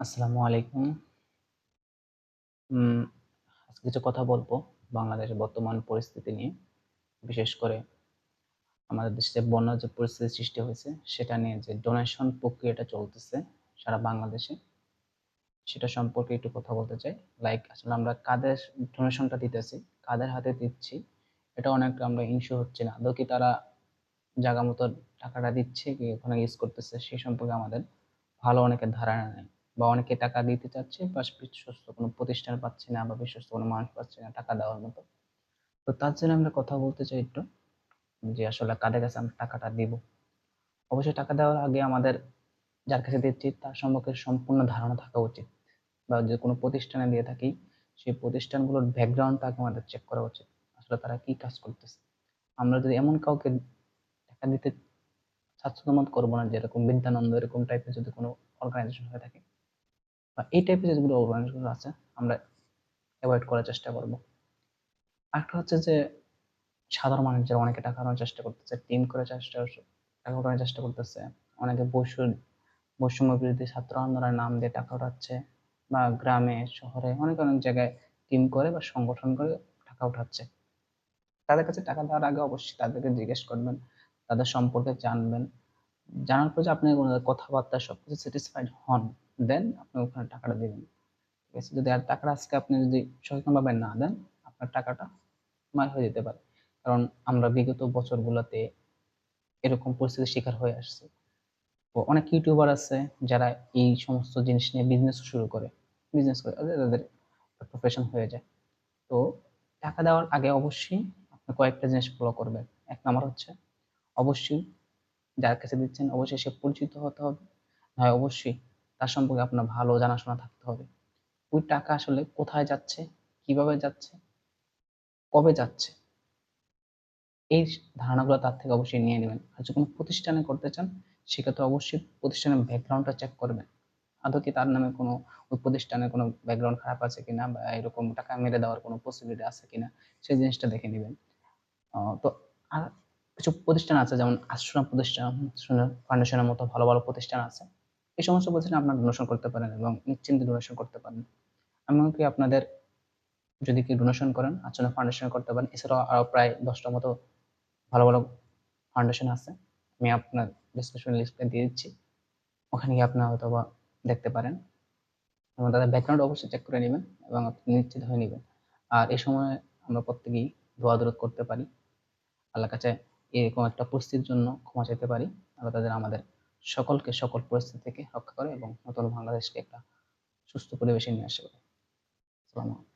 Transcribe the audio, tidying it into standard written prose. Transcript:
আসসালামু আলাইকুম। উম আজকে কিছু কথা বলবো বাংলাদেশের বর্তমান পরিস্থিতি নিয়ে। বিশেষ করে আমাদের দেশে বন্যার যে পরিস্থিতি সৃষ্টি হয়েছে, সেটা নিয়ে যে ডোনেশন প্রক্রিয়াটা চলতেছে সারা বাংলাদেশে, সেটা সম্পর্কে একটু কথা বলতে চাই। আসলে আমরা কাদের ডোনেশনটা দিতেছি, কাদের হাতে দিচ্ছি, এটা অনেকটা আমরা ইনশিওর হচ্ছি না। আদৌ কি তারা জায়গা মতো টাকাটা দিচ্ছে কি ওখানে ইউজ করতেছে, সেই সম্পর্কে আমাদের ভালো অনেকের ধারণা নেই। বা অনেকে টাকা দিতে চাচ্ছে, বাস বিশ্বস্ত কোনো প্রতিষ্ঠান পাচ্ছে না বা বিশ্বস্ত কোনো মানুষ পাচ্ছে না টাকা দেওয়ার মতো। তো তার জন্য আমরা কথা বলতে চাই একটু, যে আসলে কাদের কাছে আমরা টাকাটা দিব। অবশ্যই টাকা দেওয়ার আগে আমাদের যার কাছে দিচ্ছি তার সম্পর্কে সম্পূর্ণ ধারণা থাকা উচিত। বা যে কোনো প্রতিষ্ঠানে দিয়ে থাকি, সেই প্রতিষ্ঠানগুলোর ব্যাকগ্রাউন্ডটা আগে আমাদের চেক করা উচিত। আসলে তারা কি কাজ করতেছে। আমরা যদি এমন কাউকে টাকা দিতে স্বাচ্ছন্দ্য বোধ করবো না, যেরকম বিদ্যানন্দ এরকম টাইপের যদি কোনো অর্গানাইজেশন হয়ে থাকে, বা এই টাইপের যেগুলো অর্গানাইজেশন আছে, আমরা অ্যাভয়েড করার চেষ্টা করব। আরেকটা হচ্ছে যে সাধারণ মানুষ যারা অনেকে টাকা আনার চেষ্টা করতেছে, টিম করে টাকা উঠানোর চেষ্টা করতেছে। অনেকে বৈষম্য বিরোধী ছাত্র আন্দোলনের নাম দিয়ে টাকা উঠাচ্ছে, বা গ্রামে শহরে অনেক অনেক জায়গায় টিম করে বা সংগঠন করে টাকা উঠাচ্ছে। তাদের কাছে টাকা দেওয়ার আগে অবশ্যই তাদেরকে জিজ্ঞেস করবেন, তাদের সম্পর্কে জানবেন। জানার পর যে আপনি ওনাদের কথাবার্তা সবকিছু স্যাটিসফাইড হন, দেন আপনি ওখানে টাকাটা দিবেন। ঠিক আছে? যদি আর টাকাটা আজকে আপনি যদি সচেতনভাবে না দেন, আপনার টাকাটা মার হয়ে যেতে পারে। কারণ আমরা বিগত বছরগুলোতে এরকম পরিস্থিতির শিকার হয়ে আসছি। তো অনেক ইউটিউবার আছে যারা এই সমস্ত জিনিস নিয়ে বিজনেস করে তাদের প্রফেশন হয়ে যায়। তো টাকা দেওয়ার আগে অবশ্যই আপনি কয়েকটা জিনিস ফলো করবেন। এক নাম্বার হচ্ছে, অবশ্যই যার কাছে দিচ্ছেন অবশ্যই সে পরিচিত হতে হবে। হয় অবশ্যই তার সম্পর্কে আপনার ভালো জানাশোনা থাকতে হবে। ওই টাকা আসলে কোথায় যাচ্ছে, কিভাবে যাচ্ছে, কবে যাচ্ছে, এই ধারণাগুলো তার থেকে অবশ্যই নিয়ে নেবেন। আর যদি কোনো প্রতিষ্ঠানে করতে চান, সেক্ষেত্রে অবশ্যই প্রতিষ্ঠানের ব্যাকগ্রাউন্ডটা চেক করবেন। আদৌ কি তার নামে কোনো, ওই প্রতিষ্ঠানের কোনো ব্যাকগ্রাউন্ড খারাপ আছে কিনা, বা এরকম টাকা মেরে দেওয়ার কোনো পসিবিলিটি আছে কিনা, সেই জিনিসটা দেখে নিবেন। তো আর কিছু প্রতিষ্ঠান আছে, যেমন আশ্রম প্রতিষ্ঠান, ফাউন্ডেশনের মতো ভালো ভালো প্রতিষ্ঠান আছে। এই সমস্ত প্রতিষ্ঠানে আপনারা ডোনেশন করতে পারেন এবং নিশ্চিন্তে ডোনেশন করতে পারেন। এমনকি আপনাদের যদি কেউ ডোনেশন করেন, আশ্রম ফাউন্ডেশনে করতে পারেন। এছাড়াও আরো প্রায় 10টা মতো ভালো ভালো ফাউন্ডেশন আছে, আমি আপনার ডিসক্রিপশন লিস্টে দিয়ে দিচ্ছি। ওখানে গিয়ে আপনারা হয়তোবা দেখতে পারেন, এবং তাদের ব্যাকগ্রাউন্ড অবশ্যই চেক করে নেবেন এবং আপনি নিশ্চিত হয়ে নেবেন। আর এই সময় আমরা প্রত্যেকেই দোয়া দরুদ করতে পারি, আল্লাহর কাছে এরকম একটা পরিস্থিতির জন্য ক্ষমা চাইতে পারি। আল্লাহ তাদের আমাদের সকলকে সকল পরিস্থিতি থেকে রক্ষা করে এবং নতুন বাংলাদেশকে একটা সুস্থ পরিবেশে নিয়ে আসে। আসসালামু আলাইকুম।